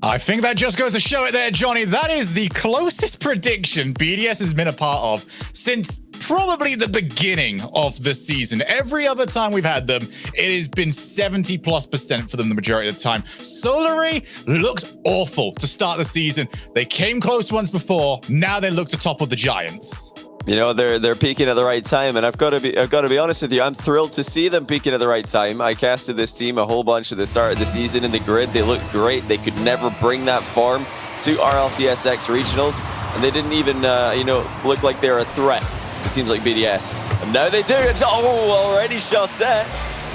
I think that just goes to show it there, Johnny. That is the closest prediction BDS has been a part of since probably the beginning of the season. Every other time we've had them, it has been 70+% for them the majority of the time. Solary looked awful to start the season. They came close once before. Now they look to topple the Giants. You know, they're peaking at the right time, and I've got to be honest with you. I'm thrilled to see them peaking at the right time. I casted this team a whole bunch at the start of the season in the grid. They looked great. They could never bring that form to RLCS X regionals, and they didn't even look like they're a threat to teams like BDS. And now they do. Oh, already Chaussette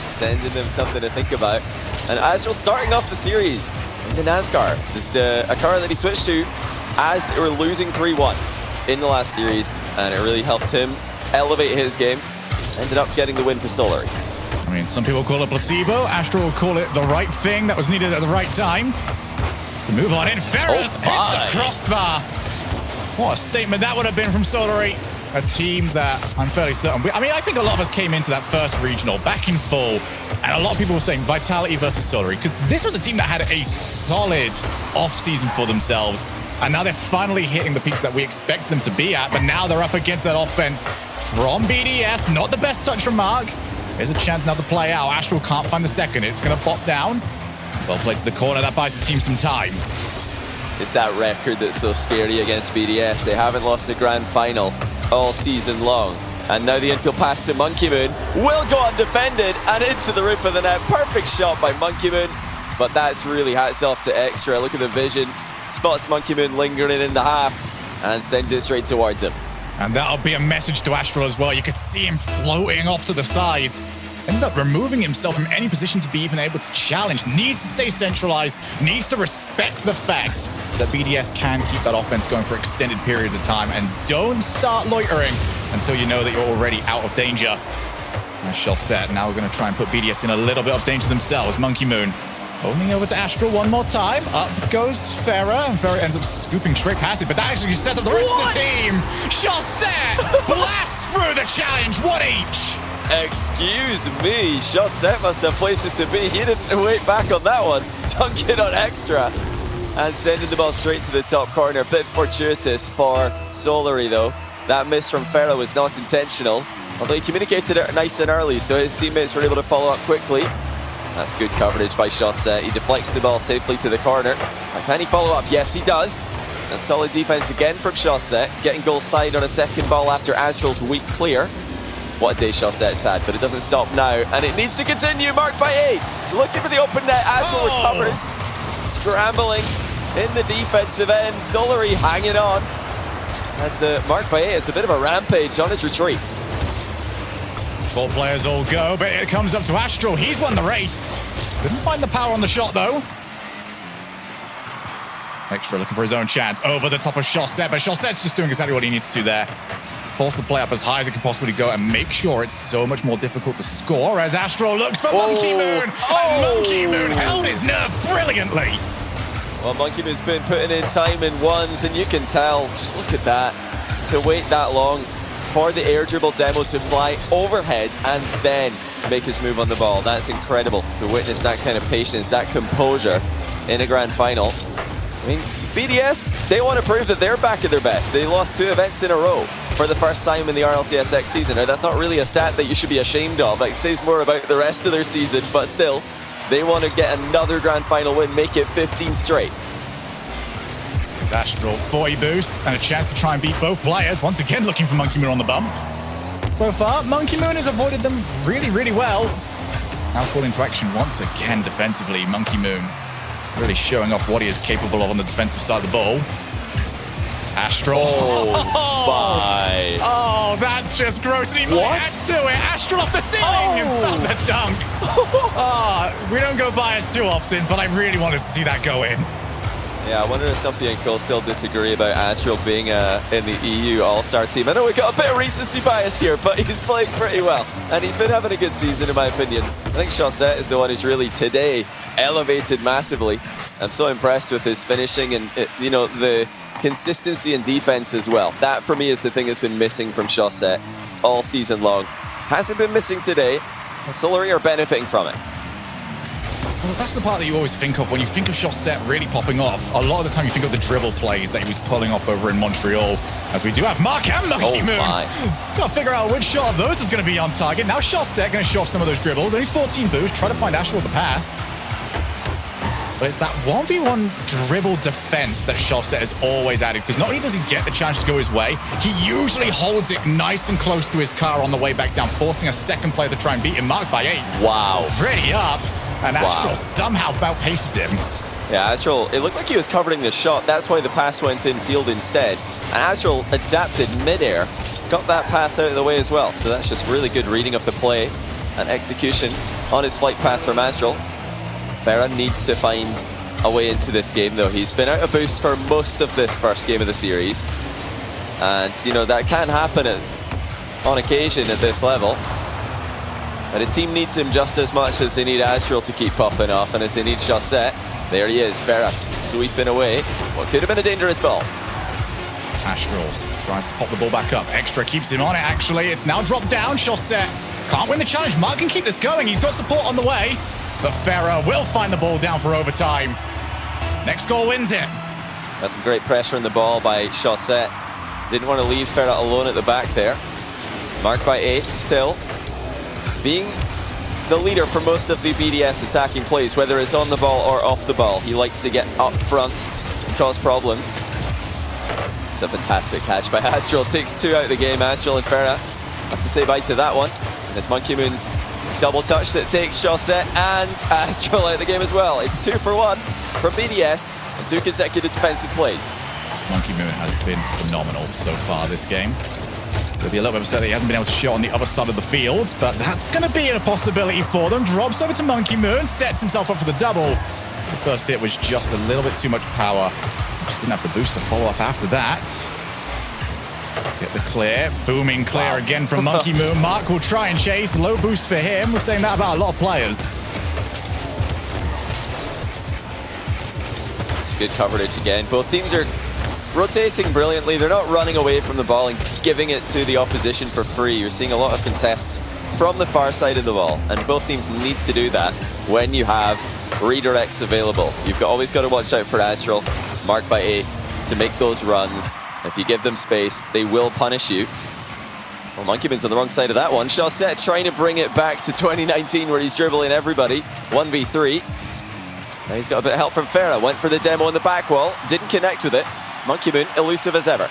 sending them something to think about. And Astral starting off the series in the NASCAR. It's a car that he switched to as they were losing 3-1. in the last series, and it really helped him elevate his game. Ended up getting the win for Solary. I mean, some people call it placebo. Astral will call it the right thing that was needed at the right time. To move on in, Ferret hits the crossbar. What a statement that would have been from Solary. A team that I'm fairly certain... I think a lot of us came into that first regional back in full, and a lot of people were saying Vitality versus Solary, because this was a team that had a solid off-season for themselves, and now they're finally hitting the peaks that we expected them to be at, but now they're up against that offense from BDS. Not the best touch from Mark. There's a chance now to play out. Astral can't find the second. It's going to pop down. Well played to the corner. That buys the team some time. It's that record that's so scary against BDS. They haven't lost the grand final all season long. And now the infield pass to MonkeyM0n will go undefended and into the roof of the net. Perfect shot by MonkeyM0n, but that's really hats off to Extra. Look at the vision. Spots MonkeyM0n lingering in the half and sends it straight towards him. And that'll be a message to Astral as well. You could see him floating off to the side. Ended up removing himself from any position to be even able to challenge. Needs to stay centralized. Needs to respect the fact that BDS can keep that offense going for extended periods of time. And don't start loitering until you know that you're already out of danger. Nice shot set. Now we're going to try and put BDS in a little bit of danger themselves. MonkeyM0n holding over to Astral one more time. Up goes Farah, and Farah ends up scooping straight past it, but that actually sets up the rest of the team. Shot set! Blasts through the challenge. 1 each. Excuse me, Chaussette must have places to be. He didn't wait back on that one. Dunk it on Extra and sending the ball straight to the top corner. A bit fortuitous for Solary though. That miss from Ferro was not intentional, although he communicated it nice and early, so his teammates were able to follow up quickly. That's good coverage by Chaussette. He deflects the ball safely to the corner. Can he follow up? Yes, he does. A solid defense again from Chaussette, getting goal side on a second ball after Astral's weak clear. What a day Chaussette's had, but it doesn't stop now, and it needs to continue. Mark by 8, looking for the open net. Astral recovers, scrambling in the defensive end. Solary hanging on as the Mark by 8 is a bit of a rampage on his retreat. 4 players all go, but it comes up to Astral. He's won the race. Couldn't find the power on the shot though. Extra looking for his own chance over the top of Chaussette, but Chaussette's just doing exactly what he needs to do there. Force the play up as high as it can possibly go and make sure it's so much more difficult to score as Astral looks for MonkeyM0n. And MonkeyM0n held his nerve brilliantly. Well, MonkeyM0n's been putting in time in ones, and you can tell, just look at that, to wait that long for the air dribble demo to fly overhead and then make his move on the ball. That's incredible to witness that kind of patience, that composure in a grand final. I mean, BDS, they want to prove that they're back at their best. They lost 2 events in a row for the first time in the RLCS X season. Now, that's not really a stat that you should be ashamed of. It says more about the rest of their season, but still, they want to get another grand final win, make it 15 straight. Astral 40 boost and a chance to try and beat both players. Once again, looking for MonkeyM0n on the bump. So far, MonkeyM0n has avoided them really, really well. Now called into action once again defensively. MonkeyM0n really showing off what he is capable of on the defensive side of the ball. Astral. Oh, that's just gross. And he might add to it. Astral off the ceiling and found the dunk. We don't go biased too often, but I really wanted to see that go in. Yeah, I wonder if Stumpy and Cole still disagree about Astral being in the EU All-Star team. I know we got a bit of recency bias here, but he's playing pretty well. And he's been having a good season, in my opinion. I think Chaussette is the one who's really, today, elevated massively. I'm so impressed with his finishing and, the consistency in defense as well. That, for me, is the thing that's been missing from Chaussette all season long. Hasn't been missing today, and Solary are benefiting from it. Well, that's the part that you always think of when you think of Chaussette really popping off. A lot of the time you think of the dribble plays that he was pulling off over in Montreal, as we do have Mark and Monkey Moon. Got to figure out which shot of those is going to be on target. Now Chaussette going to show off some of those dribbles. Only 14 boosts, try to find Astral with the pass. But it's that 1v1 dribble defense that Chaussette has always added, because not only does he get the chance to go his way, he usually holds it nice and close to his car on the way back down, forcing a second player to try and beat him. Marked by 8. Wow. Ready up. And Astral somehow outpaces him. Yeah, Astral, it looked like he was covering the shot. That's why the pass went in field instead. And Astral adapted midair, got that pass out of the way as well. So that's just really good reading of the play and execution on his flight path from Astral. Farah needs to find a way into this game, though. He's been out of boost for most of this first game of the series. And, you know, that can happen on occasion at this level. But his team needs him just as much as they need Astral to keep popping off, and as they need Chaussette. There he is, Farah sweeping away what could have been a dangerous ball. Astral tries to pop the ball back up. Extra keeps him on it, actually. It's now dropped down. Chaussette can't win the challenge. Mark can keep this going. He's got support on the way. But Farah will find the ball down for overtime. Next goal wins it. That's some great pressure on the ball by Chaussette. Didn't want to leave Farah alone at the back there. Marked by 8 still. Being the leader for most of the BDS attacking plays, whether it's on the ball or off the ball, he likes to get up front and cause problems. It's a fantastic catch by Astral. Takes 2 out of the game. Astral and Farah have to say bye to that one. And it's Monkey Moon's double touch that takes Chaussette and Astral out of the game as well. It's 2 for 1 from BDS and 2 consecutive defensive plays. Monkey Moon has been phenomenal so far this game. It'll be a little bit upset that he hasn't been able to shoot on the other side of the field, but that's going to be a possibility for them. Drops over to Monkey Moon, sets himself up for the double. The first hit was just a little bit too much power. Just didn't have the boost to follow up after that. Get the clear. Booming clear again from Monkey Moon. Mark will try and chase. Low boost for him. We're saying that about a lot of players. It's good coverage again. Both teams are rotating brilliantly. They're not running away from the ball and giving it to the opposition for free. You're seeing a lot of contests from the far side of the ball, and both teams need to do that when you have redirects available. You've always got to watch out for Astral, marked by 8, to make those runs. If you give them space, they will punish you. Well, Monkey Moon's on the wrong side of that one. Chaussette trying to bring it back to 2019 where he's dribbling everybody. 1v3. Now he's got a bit of help from Farah. Went for the demo on the back wall. Didn't connect with it. Monkey Moon, elusive as ever.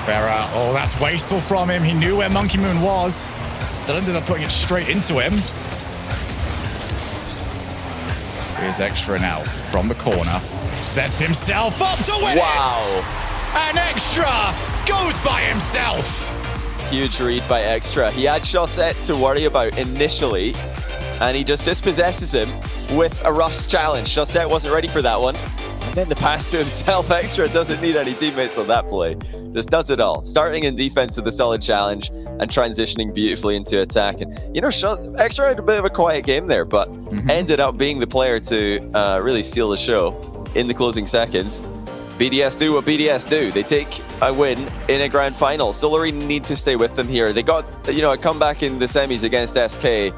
Farah, oh, that's wasteful from him. He knew where Monkey Moon was. Still ended up putting it straight into him. Here's Extra now from the corner. Sets himself up to win it! And Extra goes by himself. Huge read by Extra. He had Chaussette to worry about initially, and he just dispossesses him with a rush challenge. Chaussette wasn't ready for that one. And then the pass to himself. Extra doesn't need any teammates on that play. Just does it all. Starting in defense with a solid challenge and transitioning beautifully into attack. And, you know, Extra had a bit of a quiet game there, but ended up being the player to really steal the show in the closing seconds. BDS do what BDS do. They take a win in a grand final. Solary need to stay with them here. They got, you know, a comeback in the semis against SK.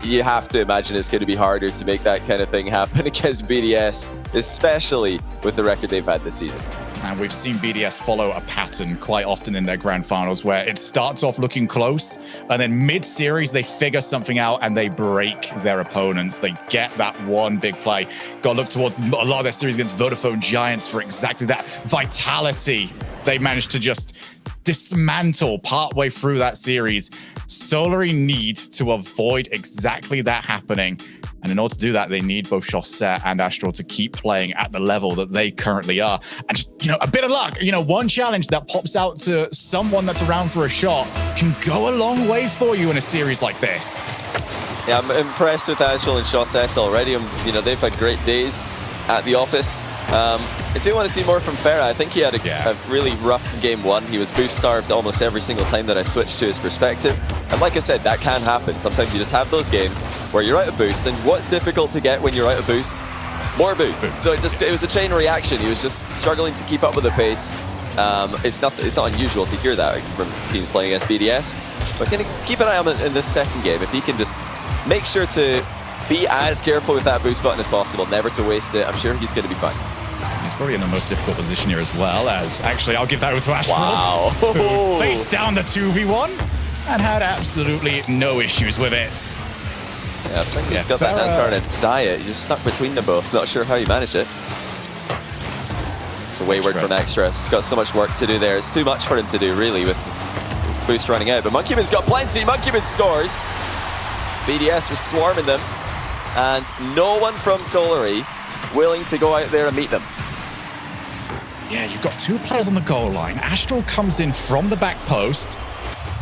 You have to imagine it's going to be harder to make that kind of thing happen against BDS, especially with the record they've had this season. And we've seen BDS follow a pattern quite often in their grand finals where it starts off looking close and then mid-series they figure something out and they break their opponents. They get that one big play. Got to look towards a lot of their series against Vodafone Giants for exactly that vitality. They managed to just dismantle partway through that series. Solary need to avoid exactly that happening. And in order to do that, they need both Chaussette and Astral to keep playing at the level that they currently are. And just, you know, a bit of luck. You know, one challenge that pops out to someone that's around for a shot can go a long way for you in a series like this. Yeah, I'm impressed with Astral and Chaussette already. You know, they've had great days at the office. I do want to see more from Farah. I think he had a really rough game one. He was boost starved almost every single time that I switched to his perspective. And like I said, that can happen. Sometimes you just have those games where you're out of boost, and what's difficult to get when you're out of boost? More boost. So it was a chain reaction. He was just struggling to keep up with the pace. It's not unusual to hear that from teams playing against BDS. But can keep an eye on him in this second game. If he can just make sure to be as careful with that boost button as possible, never to waste it. I'm sure he's going to be fine. He's probably in the most difficult position here as well, as actually I'll give that over to Astral. Wow. Who faced down the 2v1 and had absolutely no issues with it. Yeah, I think he's got that NASCAR in a diet. He's just stuck between them both. Not sure how he managed it. It's a wayward from Extra. He's got so much work to do there. It's too much for him to do, really, with boost running out. But MonkeyMoon's got plenty. MonkeyMoon scores. BDS was swarming them. And no one from Solary willing to go out there and meet them. Yeah, you've got two players on the goal line. Astral comes in from the back post,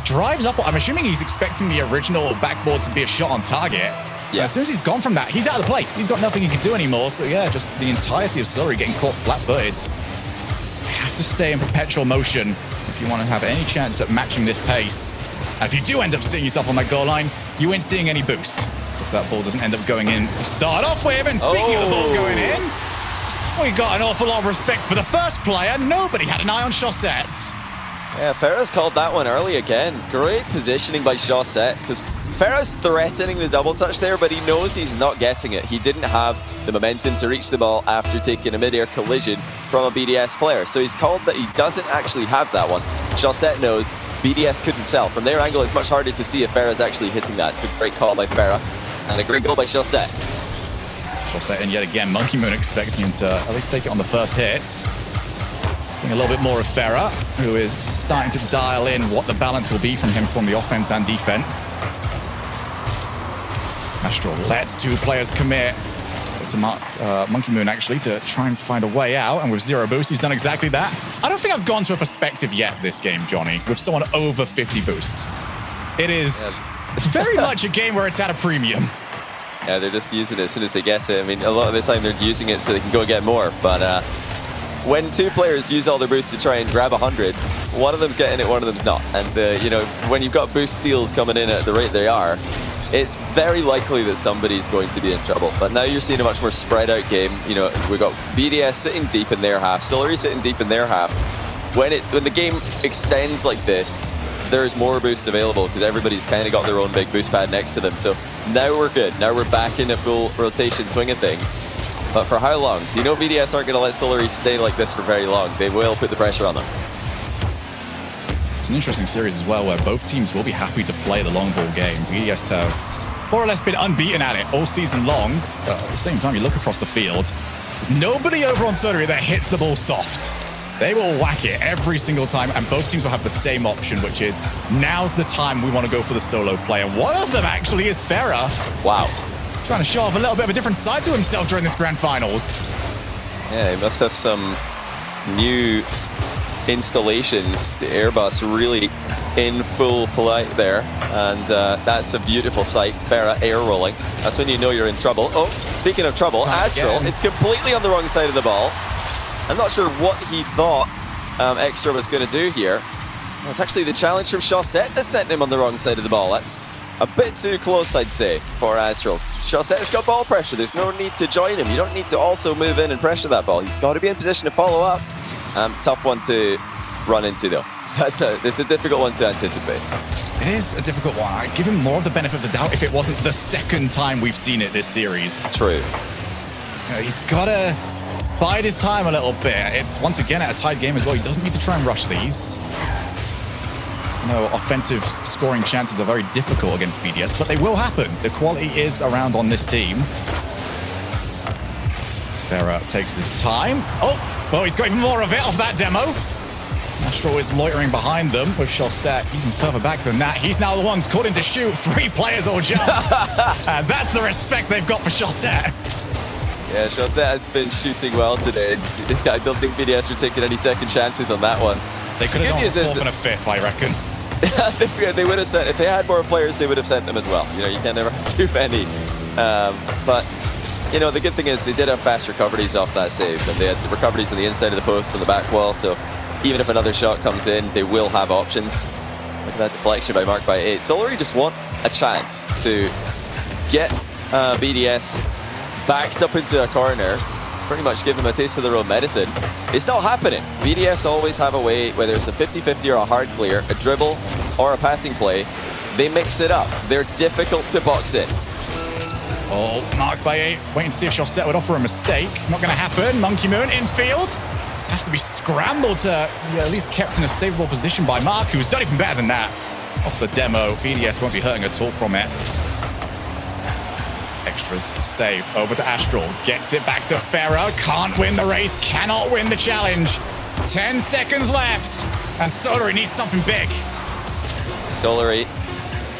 drives up. I'm assuming he's expecting the original backboard to be a shot on target. Yeah. As soon as he's gone from that, he's out of the play. He's got nothing he can do anymore. So yeah, just the entirety of Solary getting caught flat-footed. You have to stay in perpetual motion if you want to have any chance at matching this pace. And if you do end up seeing yourself on that goal line, you ain't seeing any boost. If that ball doesn't end up going in to start off with. And speaking of the ball going in, we got an awful lot of respect for the first player. Nobody had an eye on Chaussette. Yeah, Ferra's called that one early again. Great positioning by Chaussette, because Ferra's threatening the double touch there, but he knows he's not getting it. He didn't have the momentum to reach the ball after taking a mid-air collision from a BDS player. So he's called that he doesn't actually have that one. Chaussette knows BDS couldn't tell. From their angle, it's much harder to see if Ferra's actually hitting that. So great call by Ferra, and a great goal by Chaussette. Chaussette, and yet again, MonkeyMoon expecting him to at least take it on the first hit. Seeing a little bit more of Ferra, who is starting to dial in what the balance will be from him from the offense and defense. Astral lets two players commit. It's up to MonkeyMoon actually to try and find a way out, and with zero boost, he's done exactly that. I don't think I've gone to a perspective yet this game, Johnny, with someone over 50 boosts. It is very much a game where it's at a premium. Yeah, they're just using it as soon as they get it. I mean, a lot of the time they're using it so they can go get more, but when two players use all their boosts to try and grab 100, one of them's getting it, one of them's not. And, you know, when you've got boost steals coming in at the rate they are, it's very likely that somebody's going to be in trouble. But now you're seeing a much more spread out game. You know, we've got BDS sitting deep in their half, Solary sitting deep in their half. When the game extends like this, there's more boosts available because everybody's kind of got their own big boost pad next to them. So now we're good. Now we're back in a full rotation swing of things. But for how long? Because you know BDS aren't going to let Solary stay like this for very long. They will put the pressure on them. It's an interesting series as well, where both teams will be happy to play the long ball game. BDS have more or less been unbeaten at it all season long. But at the same time, you look across the field, there's nobody over on Solary that hits the ball soft. They will whack it every single time, and both teams will have the same option, which is, now's the time we want to go for the solo play. And one of them actually is Ferra. Wow. Trying to show off a little bit of a different side to himself during this grand finals. Yeah, he must have some new installations. The Airbus really in full flight there. And that's a beautiful sight. Ferra air rolling. That's when you know you're in trouble. Oh, speaking of trouble, Astral is completely on the wrong side of the ball. I'm not sure what he thought Extra was going to do here. It's actually the challenge from Chaussette that sent him on the wrong side of the ball. That's a bit too close, I'd say, for Astral. Chaussette's got ball pressure. There's no need to join him. You don't need to also move in and pressure that ball. He's got to be in position to follow up. Tough one to run into, though. So it's a difficult one to anticipate. It is a difficult one. I'd give him more of the benefit of the doubt if it wasn't the second time we've seen it this series. True. He's got to bide his time a little bit. It's, once again, at a tight game as well. He doesn't need to try and rush these. No, offensive scoring chances are very difficult against BDS, but they will happen. The quality is around on this team. Ferra takes his time. Oh, well, he's got even more of it off that demo. Astral is loitering behind them with Chaussette even further back than that. He's now the one who's called in to shoot. 3 players all jump. And that's the respect they've got for Chaussette. Yeah, Chaussette has been shooting well today. I don't think BDS are taking any second chances on that one. They could have gone 4th and a 5th, I reckon. They would have sent, if they had more players, they would have sent them as well. You know, you can never have too many. But, you know, the good thing is they did have fast recoveries off that save, and they had recoveries on the inside of the post, on the back wall, so even if another shot comes in, they will have options. Look at that deflection by Mark by 8. Solary just want a chance to get BDS backed up into a corner, pretty much give them a taste of their own medicine. It's not happening. BDS always have a way, whether it's a 50-50 or a hard clear, a dribble or a passing play, they mix it up. They're difficult to box in. Oh, marked by 8. Waiting to see if Chaussette would offer a mistake. Not going to happen. Monkey Moon infield. This has to be scrambled to at least kept in a savable position by Mark, who's done even better than that. Off the demo, BDS won't be hurting at all from it. Extras save. Over to Astral. Gets it back to Pharaoh. Can't win the race. Cannot win the challenge. 10 seconds left. And Solary needs something big. Solary,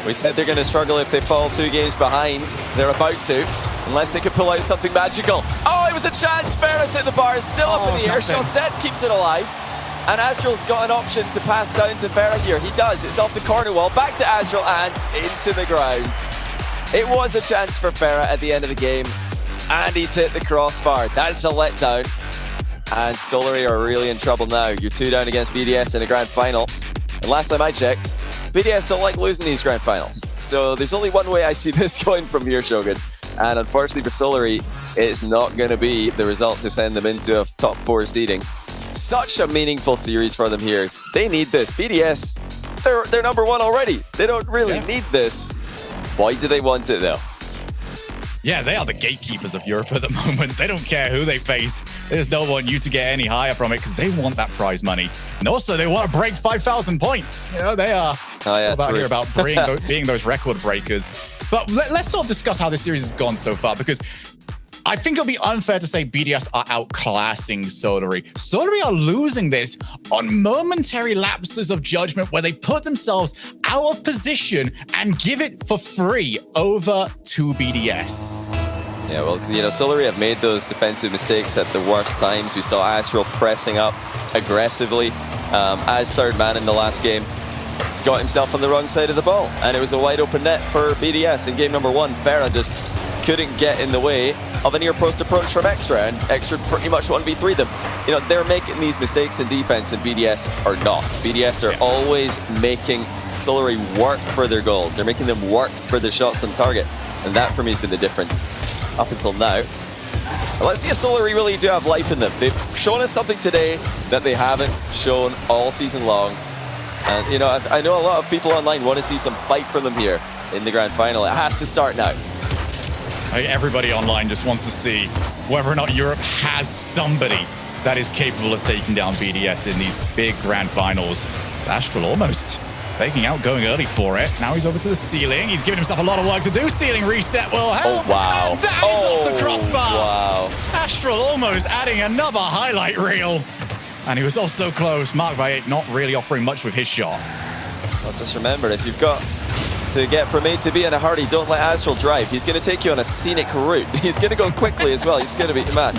we said they're going to struggle if they fall 2 games behind. They're about to, unless they can pull out something magical. Oh, it was a chance. Pharaoh's hit the bar. It's still up in the air. Chaussette keeps it alive. And Astral's got an option to pass down to Pharaoh here. He does. It's off the corner wall. Back to Astral and into the ground. It was a chance for Pharaoh at the end of the game, and he's hit the crossbar. That's a letdown, and Solary are really in trouble now. You're 2 down against BDS in a grand final, and last time I checked, BDS don't like losing these grand finals. So there's only one way I see this going from here, Shogun, and unfortunately for Solary, it's not going to be the result to send them into a top 4 seeding. Such a meaningful series for them here. They need this. BDS, they're number 1 already. They don't really need this. Why do they want it, though? Yeah, they are the gatekeepers of Europe at the moment. They don't care who they face. They just don't want you to get any higher from it because they want that prize money. And also, they want to break 5,000 points. You know, they are about being those record breakers. But let's sort of discuss how this series has gone so far, because I think it'll be unfair to say BDS are outclassing Solary. Solary are losing this on momentary lapses of judgment where they put themselves out of position and give it for free over to BDS. Yeah, well, you know, Solary have made those defensive mistakes at the worst times. We saw Astral pressing up aggressively as 3rd man in the last game. Got himself on the wrong side of the ball, and it was a wide open net for BDS in game number 1. Pharaoh just couldn't get in the way of a near post approach from Extra, and Extra pretty much 1v3 them. You know, they're making these mistakes in defense, and BDS are not. BDS are always making Solary work for their goals. They're making them work for their shots on target, and that for me has been the difference up until now. But let's see if Solary really do have life in them. They've shown us something today that they haven't shown all season long. And, you know, I know a lot of people online want to see some fight from them here in the grand final. It has to start now. Everybody online just wants to see whether or not Europe has somebody that is capable of taking down BDS in these big grand finals. It's Astral almost faking out, going early for it. Now he's over to the ceiling. He's giving himself a lot of work to do. Ceiling reset will help. Oh, wow. And that is off the crossbar. Wow. Astral almost adding another highlight reel. And he was all so close. Marked by 8, not really offering much with his shot. Well, just remember, if you've got to get from A to B in a hurry, don't let Astral drive. He's going to take you on a scenic route. He's going to go quickly as well. He's going to be, man,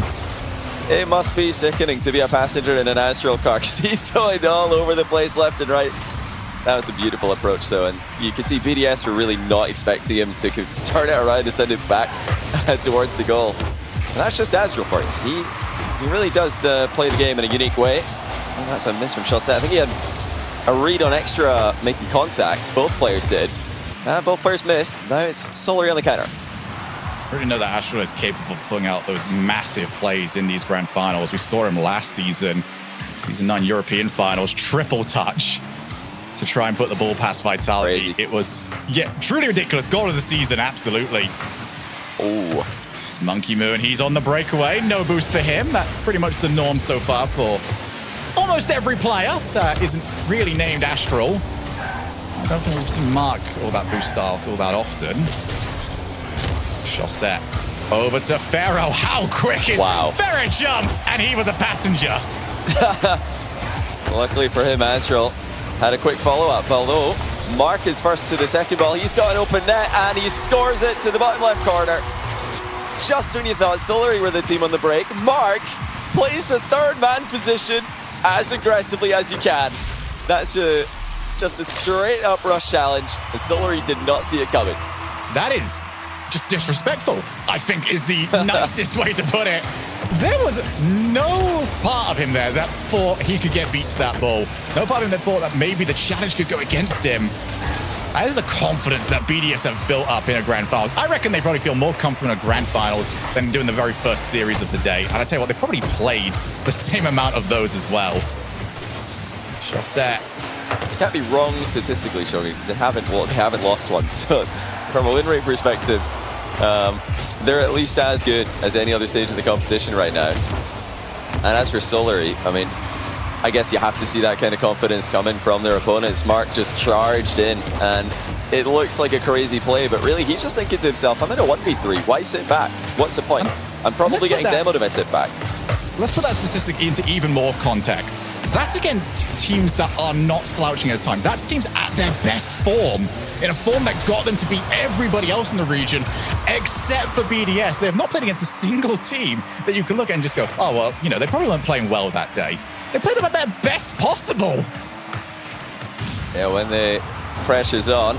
it must be sickening to be a passenger in an Astral car because he's going all over the place left and right. That was a beautiful approach, though, and you can see BDS were really not expecting him to turn it around and send it back towards the goal. And that's just Astral for you. He really does play the game in a unique way. And that's a miss from Chaussette. I think he had a read on Extra making contact. Both players did. Both players missed. Now it's Solary on the counter. I really know that Astral is capable of pulling out those massive plays in these grand finals. We saw him last season, Season 9 European finals, triple touch to try and put the ball past Vitality. Crazy. It was, truly ridiculous. Goal of the season, absolutely. Oh. It's Monkey Moon. He's on the breakaway. No boost for him. That's pretty much the norm so far for almost every player that isn't really named Astral. I don't think we've seen Mark all that boost start all that often. Chaussette over to Pharaoh. How quick it! Wow. Pharaoh jumped, and he was a passenger. Luckily for him, Astral had a quick follow-up, although Mark is first to the second ball. He's got an open net, and he scores it to the bottom left corner. Just when you thought Solary were the team on the break, Mark plays the 3rd man position as aggressively as you can. That's just a straight-up rush challenge, and Solary did not see it coming. That is just disrespectful, I think is the nicest way to put it. There was no part of him there that thought he could get beat to that ball. No part of him that thought that maybe the challenge could go against him. That is the confidence that BDS have built up in a grand finals. I reckon they probably feel more comfortable in a grand finals than doing the very first series of the day. And I tell you what, they probably played the same amount of those as well. Chaussette. You can't be wrong statistically, Shogi, because they haven't lost one. So from a win rate perspective, They're at least as good as any other stage of the competition right now. And as for Solary, I mean, I guess you have to see that kind of confidence coming from their opponents. Mark just charged in, and it looks like a crazy play, but really he's just thinking to himself, I'm in a 1v3, why sit back? What's the point? I'm probably getting demoed if I sit back. Let's put that statistic into even more context. That's against teams that are not slouching at the time. That's teams at their best form, in a form that got them to beat everybody else in the region, except for BDS. They have not played against a single team that you can look at and just go, oh, well, you know, they probably weren't playing well that day. They played them at their best possible. Yeah, when the pressure's on,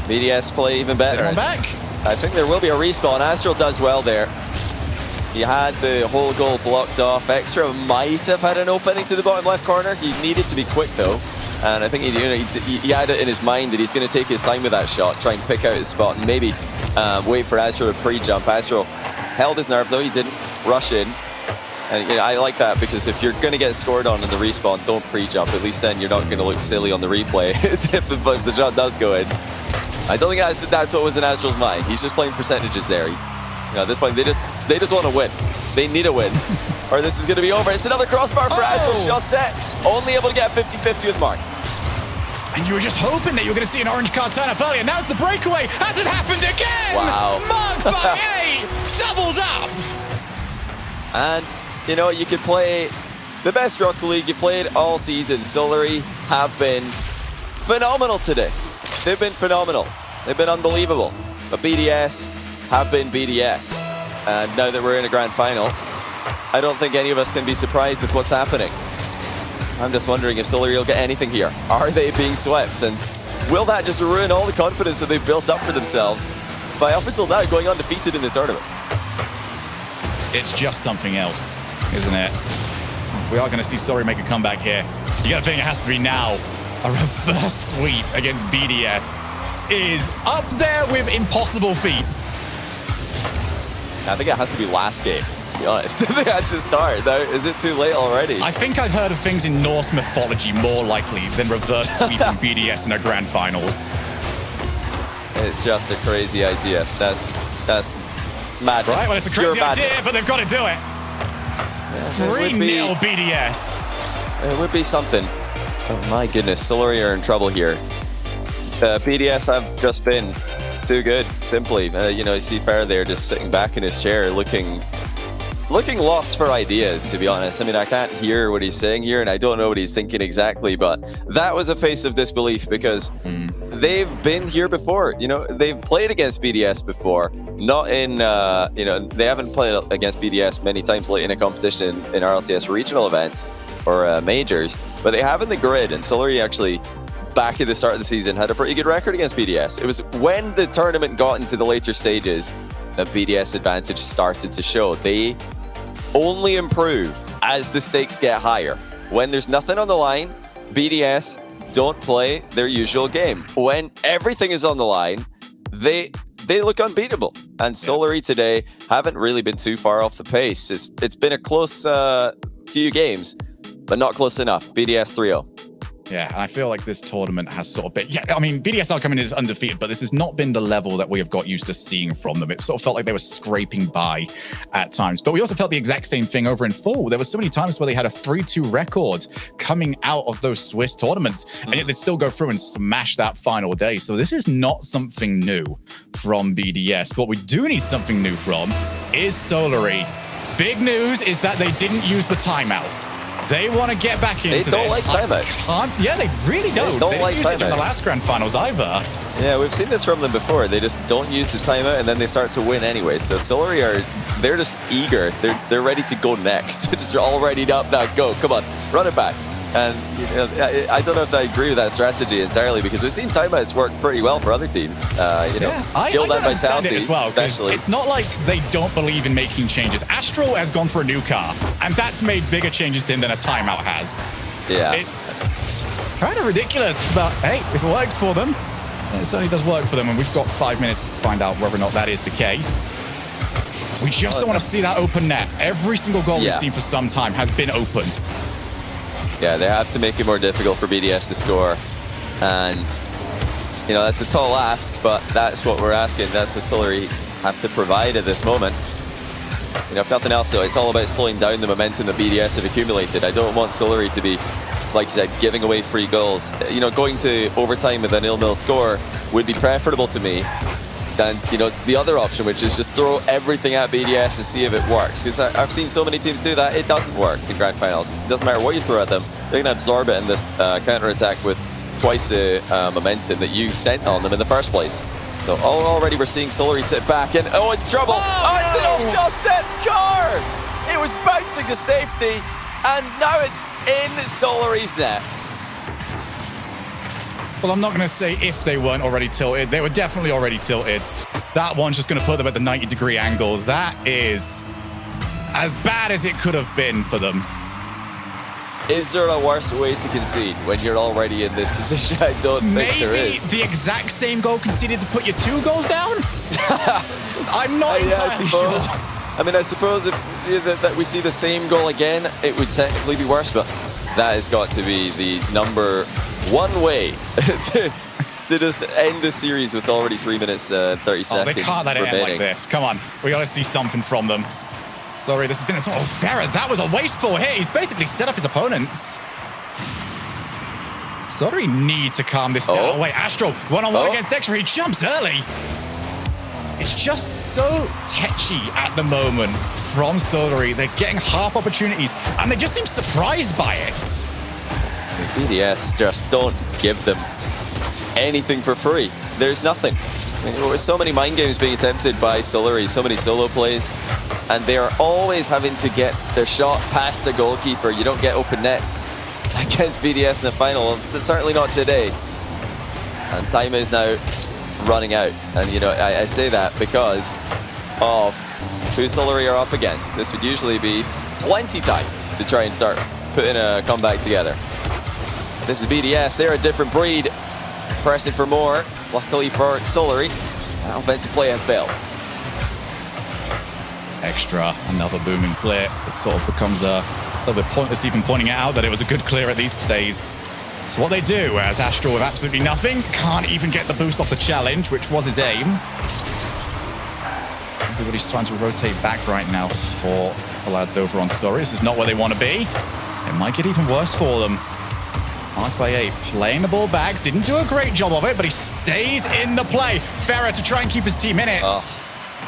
BDS play even better. Back? I think there will be a respawn. Astral does well there. He had the whole goal blocked off. Extra might have had an opening to the bottom left corner. He needed to be quick though. And I think he had it in his mind that he's going to take his time with that shot, try and pick out his spot, and maybe wait for Astral to pre-jump. Astral held his nerve though, he didn't rush in. And you know, I like that, because if you're going to get scored on in the respawn, don't pre-jump. At least then you're not going to look silly on the replay if the shot does go in. I don't think that's what was in Astral's mind. He's just playing percentages there. You know, at this point, they just want to win. They need a win, or this is going to be over. It's another crossbar for Astral. Shot set, only able to get 50-50 with Mark. And you were just hoping that you were going to see an orange card turn up earlier. Now it's the breakaway. Has it happened again? Wow. Mark by 8 doubles up. And you know, you could play the best Rocket League you played all season. Solary have been phenomenal today. They've been phenomenal. They've been unbelievable. But BDS have been BDS. And now that we're in a grand final, I don't think any of us can be surprised with what's happening. I'm just wondering if Solary will get anything here. Are they being swept? And will that just ruin all the confidence that they've built up for themselves by up until now going undefeated in the tournament? It's just something else, isn't it? If we are going to see Solary make a comeback here, you got to think it has to be now. A reverse sweep against BDS is up there with impossible feats. I think it has to be last game, to be honest. They had to start, though. Is it too late already? I think I've heard of things in Norse mythology more likely than reverse sweeping BDS in their grand finals. It's just a crazy idea. That's madness. Right, well, it's a crazy idea, but they've got to do it. Yeah, 3-0 BDS. It would be something. Oh my goodness, Solary are in trouble here. BDS have just been too good, simply. You know, you see Farah there just sitting back in his chair looking lost for ideas, to be honest. I mean, I can't hear what he's saying here, and I don't know what he's thinking exactly, but that was a face of disbelief, because they've been here before. You know, they've played against BDS before. Not in, you know, they haven't played against BDS many times late in a competition in RLCS regional events or majors, but they have in the grid, and Solary actually, back at the start of the season, had a pretty good record against BDS. It was when the tournament got into the later stages that BDS advantage started to show. They only improve as the stakes get higher. When there's nothing on the line, BDS don't play their usual game. When everything is on the line, they look unbeatable. And Solary today haven't really been too far off the pace. It's been a close few games, but not close enough. BDS 3-0. Yeah, and I feel like this tournament has sort of been... Yeah, I mean, BDS are coming in as undefeated, but this has not been the level that we have got used to seeing from them. It sort of felt like they were scraping by at times. But we also felt the exact same thing over in Fall. There were so many times where they had a 3-2 record coming out of those Swiss tournaments, and yet they'd still go through and smash that final day. So this is not something new from BDS. What we do need something new from is Solary. Big news is that they didn't use the timeout. They want to get back into this. They don't like timeouts. Yeah, they really don't. They don't like use it timeouts in the last grand finals either. Yeah, we've seen this from them before. They just don't use the timeout, and then they start to win anyway. So Solary they're just eager. They're ready to go next. Just all readied up now. Go, come on, run it back. And you know, I don't know if I agree with that strategy entirely, because we've seen timeouts work pretty well for other teams. You know, Guild and Vitality as well, especially. It's not like they don't believe in making changes. Astral has gone for a new car, and that's made bigger changes to him than a timeout has. Yeah, it's kind of ridiculous, but hey, if it works for them, it certainly does work for them. And we've got 5 minutes to find out whether or not that is the case. We just don't want to see that open net. Every single goal we've seen for some time has been open. Yeah, they have to make it more difficult for BDS to score. And, you know, that's a tall ask, but that's what we're asking. That's what Solary have to provide at this moment. You know, if nothing else, though, it's all about slowing down the momentum that BDS have accumulated. I don't want Solary to be, like you said, giving away free goals. You know, going to overtime with a 0-0 score would be preferable to me than, you know, it's the other option, which is just throw everything at BDS and see if it works. Because I've seen so many teams do that, it doesn't work in grand finals. It doesn't matter what you throw at them, they're going to absorb it in this counter-attack with twice the momentum that you sent on them in the first place. So already we're seeing Solary sit back and, oh, it's trouble. Oh, it's an off Set's car. It was bouncing to safety and now it's in Solary's net. Well, I'm not going to say if they weren't already tilted. They were definitely already tilted. That one's just going to put them at the 90-degree angles. That is as bad as it could have been for them. Is there a worse way to concede when you're already in this position? I don't think there is. Maybe the exact same goal conceded to put you 2 goals down? I'm not entirely sure. I mean, I suppose if that we see the same goal again, it would technically be worse, but that has got to be the number one way to just end the series with already 3 minutes 30 seconds. Oh, they can't let it remaining. end like this. Come on, we got to see something from them. Sorry, this has been a... Oh, Ferret, that was a wasteful hit. He's basically set up his opponents. Sorry, need to calm this down. Oh, wait, Astral, one-on-one against Extra. He jumps early. It's just so tetchy at the moment from Solary. They're getting half opportunities, and they just seem surprised by it. BDS just don't give them anything for free. There's nothing. I mean, there were so many mind games being attempted by Solary, so many solo plays, and they are always having to get their shot past the goalkeeper. You don't get open nets against BDS in the final, certainly not today. And time is now running out. And, you know, I say that because of who Solary are up against. This would usually be plenty time to try and start putting a comeback together. This is BDS. They're a different breed, pressing for more. Luckily for Solary, offensive play has failed. Extra, another booming clear. It sort of becomes a little bit pointless even pointing it out that it was a good clear at these days. So what they do, as Astral with absolutely nothing, can't even get the boost off the challenge, which was his aim. Everybody's trying to rotate back right now for the lads over on Solary. This is not where they want to be. It might get even worse for them. Mark by 8, playing the ball back. Didn't do a great job of it, but he stays in the play. Ferrer to try and keep his team in it.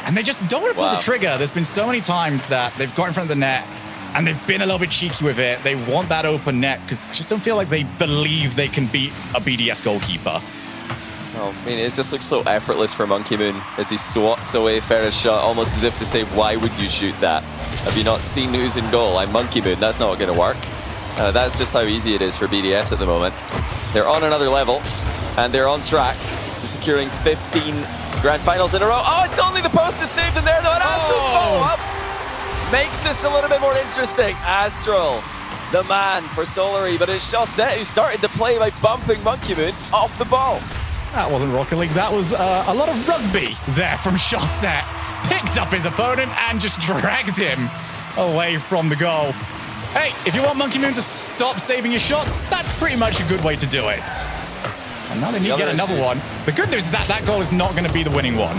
And they just don't want to pull the trigger. There's been so many times that they've got in front of the net and they've been a little bit cheeky with it. They want that open net because I just don't feel like they believe they can beat a BDS goalkeeper. Well, I mean, it just looks so effortless for Monkey Moon as he swats away Ferrer's shot, almost as if to say, why would you shoot that? Have you not seen who's in goal? I'm Monkey Moon. That's not going to work. That's just how easy it is for BDS at the moment. They're on another level, and they're on track to securing 15 grand finals in a row. Oh, it's only the post is saved in there, though, and Astral's follow-up makes this a little bit more interesting. Astral, the man for Solary, but it's Chaussette who started the play by bumping Monkey Moon off the ball. That wasn't Rocket League, that was a lot of rugby there from Chaussette. Picked up his opponent and just dragged him away from the goal. Hey, if you want Monkey Moon to stop saving your shots, that's pretty much a good way to do it. And now they need to get another one. The good news is that that goal is not going to be the winning one.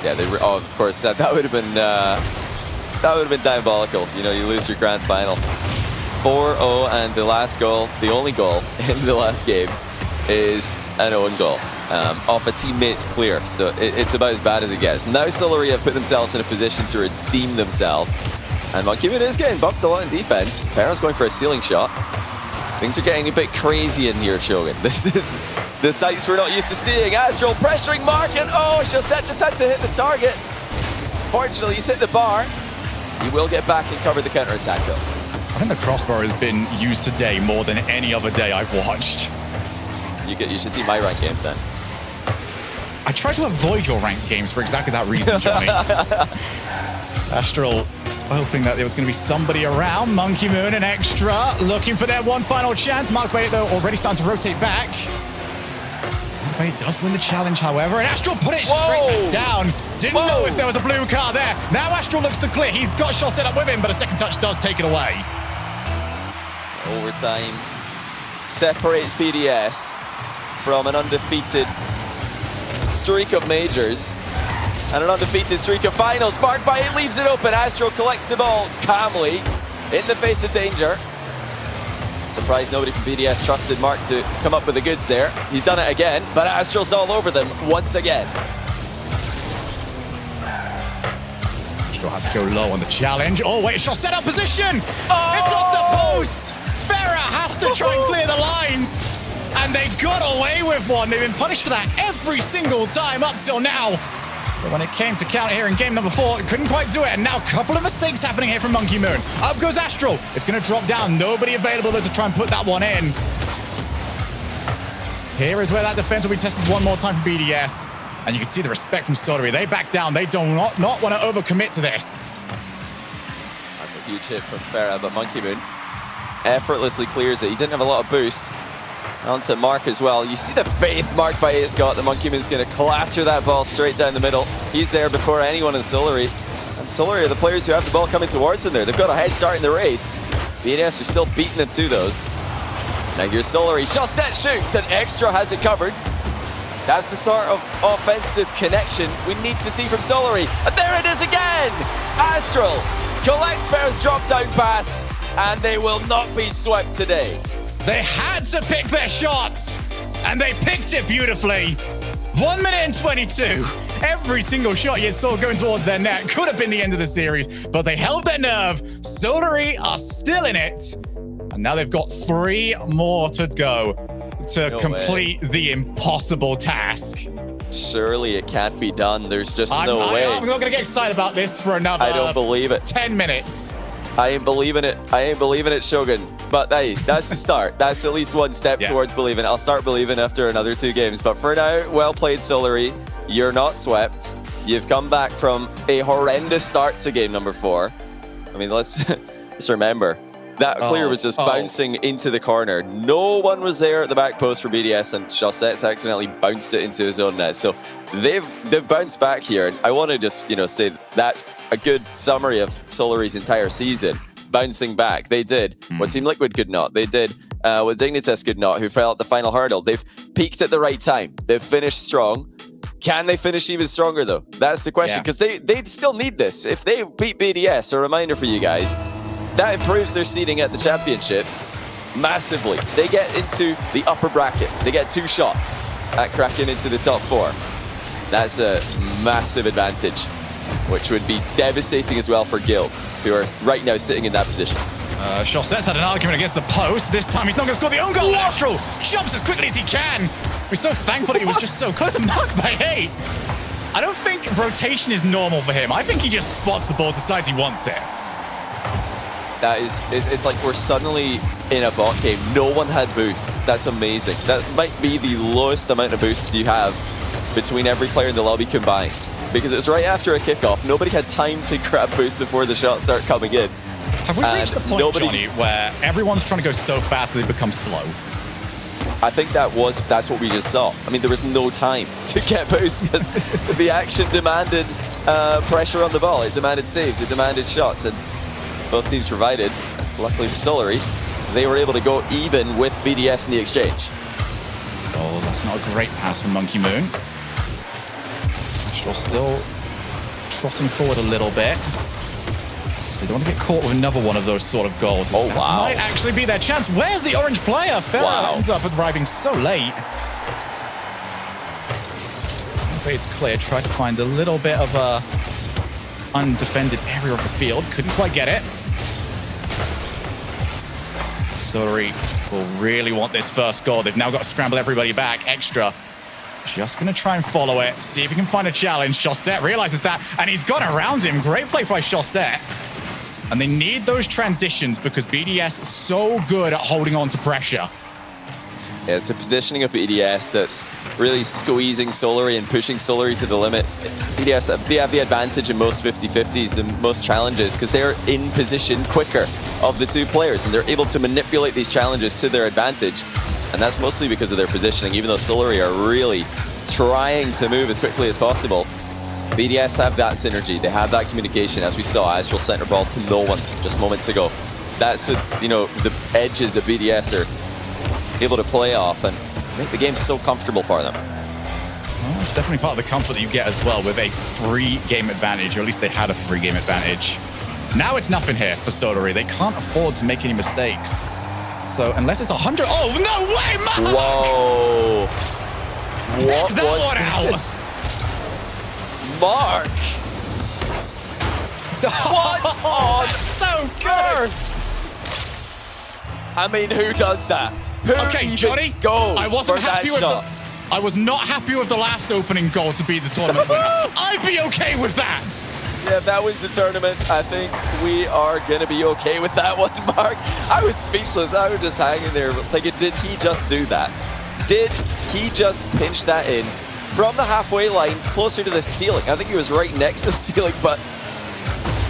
Yeah, of course, that would have been diabolical. You know, you lose your grand final. 4-0, and the last goal, the only goal in the last game, is an own goal off a teammate's clear. So it's about as bad as it gets. Now Solary have put themselves in a position to redeem themselves. And Monkey Moon is getting bumped a lot in defense. Ferro's going for a ceiling shot. Things are getting a bit crazy in here, Shogun. This is the sights we're not used to seeing. Astral pressuring Mark, and oh, Chaussette just had to hit the target. Fortunately, he's hit the bar. He will get back and cover the counter-attack, though. I think the crossbar has been used today more than any other day I've watched. You should see my ranked games then. I try to avoid your ranked games for exactly that reason, Johnny. Astral hoping that there was going to be somebody around. Monkey Moon and Extra looking for their one final chance. Mark Bay, though, already starting to rotate back. Mark Bay does win the challenge, however, and Astral put it straight back down. Didn't know if there was a blue card there. Now Astral looks to clear. He's got Chaussette up with him, but a second touch does take it away. Overtime separates BDS from an undefeated streak of majors. and an undefeated streak of finals. Marked by it, leaves it open. Astro collects the ball calmly in the face of danger. Surprised nobody from BDS trusted Mark to come up with the goods there. He's done it again, but Astro's all over them once again. Astro had to go low on the challenge. Oh, wait, shot set up position. Oh! It's off the post. Farah has to try and clear the lines. And they got away with one. They've been punished for that every single time up till now. But when it came to counter here in game number 4, couldn't quite do it. And now a couple of mistakes happening here from Monkey Moon. Up goes Astro. It's going to drop down. Nobody available to try and put that one in. Here is where that defense will be tested one more time for BDS. And you can see the respect from Solary. They back down. They do not want to overcommit to this. That's a huge hit from Farah, but Monkey Moon effortlessly clears it. He didn't have a lot of boost. Onto Mark as well. You see the faith Mark by Ace got. The Monkey Moon's going to clatter that ball straight down the middle. He's there before anyone in Solary. And Solary are the players who have the ball coming towards them there. They've got a head start in the race. BDS are still beating them to those. Now here's Solary. Shot set, shoots, and Extra has it covered. That's the sort of offensive connection we need to see from Solary. And there it is again! Astral collects Farah's drop-down pass, and they will not be swept today. They had to pick their shot, and they picked it beautifully. 1 minute and 22. Every single shot you saw going towards their net could have been the end of the series, but they held their nerve. Solary are still in it, and now they've got 3 more to go to complete the impossible task. Surely it can't be done. There's just no way. I'm not going to get excited about this for another I don't believe it. 10 minutes. I ain't believing it. I ain't believing it, Shogun. But hey, that's the start. That's at least one step towards believing. I'll start believing after another 2 games. But for now, well played, Solary. You're not swept. You've come back from a horrendous start to game number 4. I mean, let's remember. That clear was just bouncing into the corner. No one was there at the back post for BDS, and Chaussette's accidentally bounced it into his own net. So they've bounced back here. And I want to just say that's a good summary of Solary's entire season. Bouncing back, they did what Team Liquid could not. They did what Dignitas could not, who fell at the final hurdle. They've peaked at the right time. They've finished strong. Can they finish even stronger though? That's the question, because they still need this. If they beat BDS, a reminder for you guys, that improves their seeding at the championships massively. They get into the upper bracket. They get 2 shots at cracking into the top 4. That's a massive advantage, which would be devastating as well for Guild, who are right now sitting in that position. Chaussette's had an argument against the post. This time he's not going to score the own goal. Astro jumps as quickly as he can. We're so thankful that he was just so close and marked by 8. I don't think rotation is normal for him. I think he just spots the ball, decides he wants it. It's like we're suddenly in a bot game. No one had boost. That's amazing. That might be the lowest amount of boost you have between every player in the lobby combined, because it's right after a kickoff. Nobody had time to grab boost before the shots start coming in. Have we reached the point, Johnny, where everyone's trying to go so fast that they become slow? I think that's what we just saw. I mean, there was no time to get boost because the action demanded pressure on the ball. It demanded saves. It demanded shots, and both teams provided. Luckily for Solary, they were able to go even with BDS in the exchange. Oh, that's not a great pass from Monkey Moon. Astral still trotting forward a little bit. They don't want to get caught with another one of those sort of goals. Oh, that wow. might actually be their chance. Where's the orange player? Farah ends up arriving so late. Okay, it's clear. Tried to find a little bit of a undefended area of the field. Couldn't quite get it. Solary will really want this first goal. They've now got to scramble everybody back. Extra. Just going to try and follow it. See if he can find a challenge. Chaussette realizes that, and he's gone around him. Great play by Chaussette. And they need those transitions because BDS is so good at holding on to pressure. Yeah, it's the positioning of BDS that's really squeezing Solary and pushing Solary to the limit. BDS, they have the advantage in most 50-50s and most challenges because they're in position quicker of the 2 players, and they're able to manipulate these challenges to their advantage. And that's mostly because of their positioning, even though Solary are really trying to move as quickly as possible. BDS have that synergy, they have that communication, as we saw. Astral center ball to no one just moments ago. That's what, the edges of BDS are able to play off and make the game so comfortable for them. Well, It's definitely part of the comfort that you get as well with a free game advantage, or at least they had a free game advantage. Now it's nothing here for Solary. They can't afford to make any mistakes. So unless it's 100... Oh, no way, Mark! Whoa. What that was one out. this? Mark! What on so good! I mean, who does that? Who Okay, Johnny, goes I wasn't for that happy with shot? I was not happy with the last opening goal to be the tournament winner. I'd be okay with that. Yeah, if that wins the tournament, I think we are going to be okay with that one, Mark. I was speechless. I was just hanging there thinking, did he just do that? Did he just pinch that in from the halfway line closer to the ceiling? I think he was right next to the ceiling, but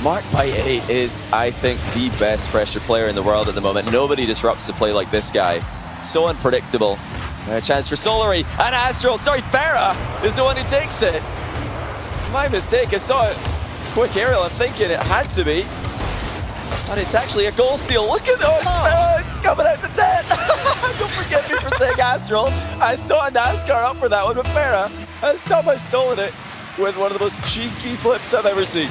Mark by 8 is, I think, the best pressure player in the world at the moment. Nobody disrupts the play like this guy. So unpredictable. And a chance for Solary and Astral. Sorry, Farah is the one who takes it. My mistake. I saw it. Quick aerial. I'm thinking it had to be. But it's actually a goal steal. Look at those. Farah coming out the net. Don't forget me for saying Astral. I saw a NASCAR up for that one, but Farah has somehow stolen it with one of the most cheeky flips I've ever seen.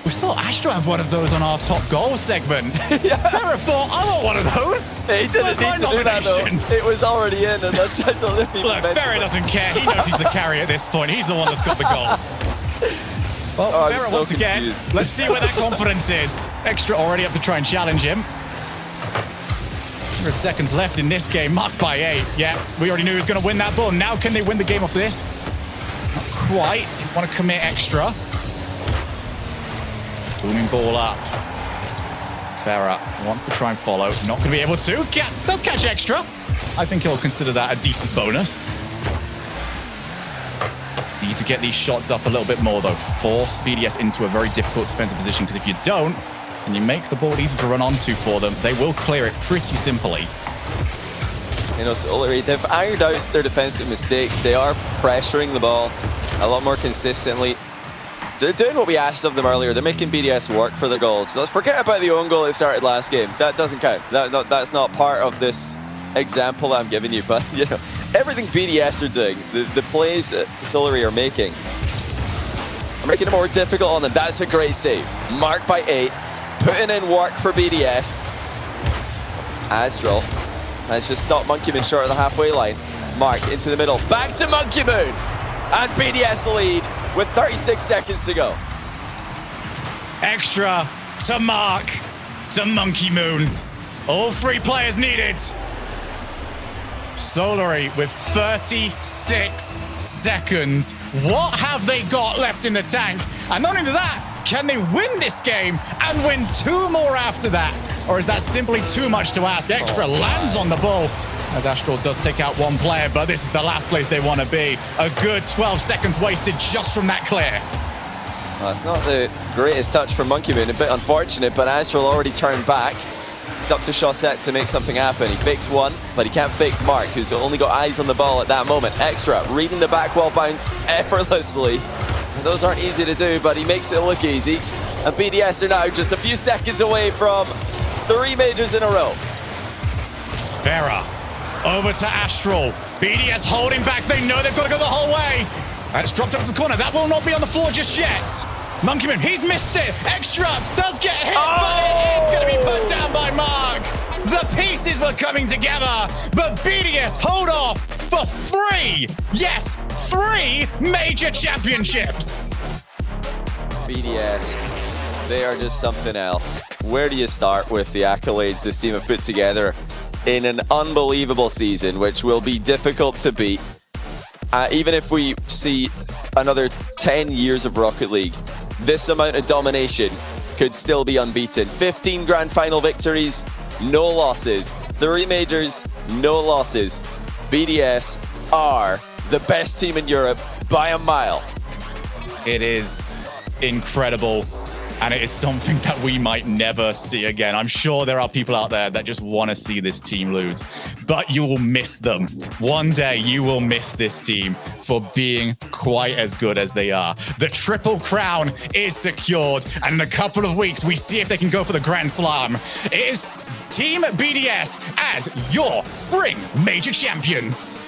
We saw Astro have one of those on our top goal segment. Yeah. Farah thought, I want one of those. He didn't need to do that, though. It was already in, unless I told him. Look, Farah doesn't care. He knows he's the carry at this point. He's the one that's got the goal. Well, Farah, once again, let's see where that confidence is. Extra already up to try and challenge him. 100 seconds left in this game. Marked by 8. Yeah, we already knew he was going to win that ball. Now can they win the game off this? Not quite. Didn't want to commit extra. Booming ball up. Farah wants to try and follow. Not going to be able to. Does catch extra. I think he'll consider that a decent bonus. Need to get these shots up a little bit more, though. Force BDS into a very difficult defensive position, because if you don't, and you make the ball easy to run onto for them, they will clear it pretty simply. You know, Solary, they've ironed out their defensive mistakes. They are pressuring the ball a lot more consistently. They're doing what we asked of them earlier. They're making BDS work for their goals. So let's forget about the own goal that started last game. That doesn't count. That's not part of this example that I'm giving you. But, you know, everything BDS are doing, the plays that Solary are making it more difficult on them. That's a great save. Marked by 8. Putting in work for BDS. Astral has just stopped Monkey Moon short of the halfway line. Mark into the middle. Back to Monkey Moon. And BDS lead with 36 seconds to go. Extra to Mark to Monkey Moon. All 3 players needed. Solary with 36 seconds. What have they got left in the tank? And not only that, can they win this game and win 2 more after that? Or is that simply too much to ask? Extra lands on the ball, as Astral does take out 1 player, but this is the last place they want to be. A good 12 seconds wasted just from that clear. Well, it's not the greatest touch for Monkey Moon, a bit unfortunate, but Astral already turned back. It's up to Chaussette to make something happen. He fakes one, but he can't fake Mark, who's only got eyes on the ball at that moment. Extra, reading the back wall bounce effortlessly. Those aren't easy to do, but he makes it look easy. And BDS are now just a few seconds away from 3 majors in a row. Farah over to Astral. BDS holding back. They know they've got to go the whole way. And it's dropped up to the corner. That will not be on the floor just yet. Monkey Moon, he's missed it. Extra does get hit, but it's going to be put down by Mark. The pieces were coming together, but BDS hold off for 3. Yes, 3 major championships. BDS, they are just something else. Where do you start with the accolades this team have put together in an unbelievable season, which will be difficult to beat? Even if we see another 10 years of Rocket League, this amount of domination could still be unbeaten. 15 grand final victories, no losses. 3 majors, no losses. BDS are the best team in Europe by a mile. It is incredible, and it is something that we might never see again. I'm sure there are people out there that just want to see this team lose, but you will miss them. One day you will miss this team for being quite as good as they are. The triple crown is secured, and in a couple of weeks we see if they can go for the Grand Slam. It is Team BDS as your spring major champions.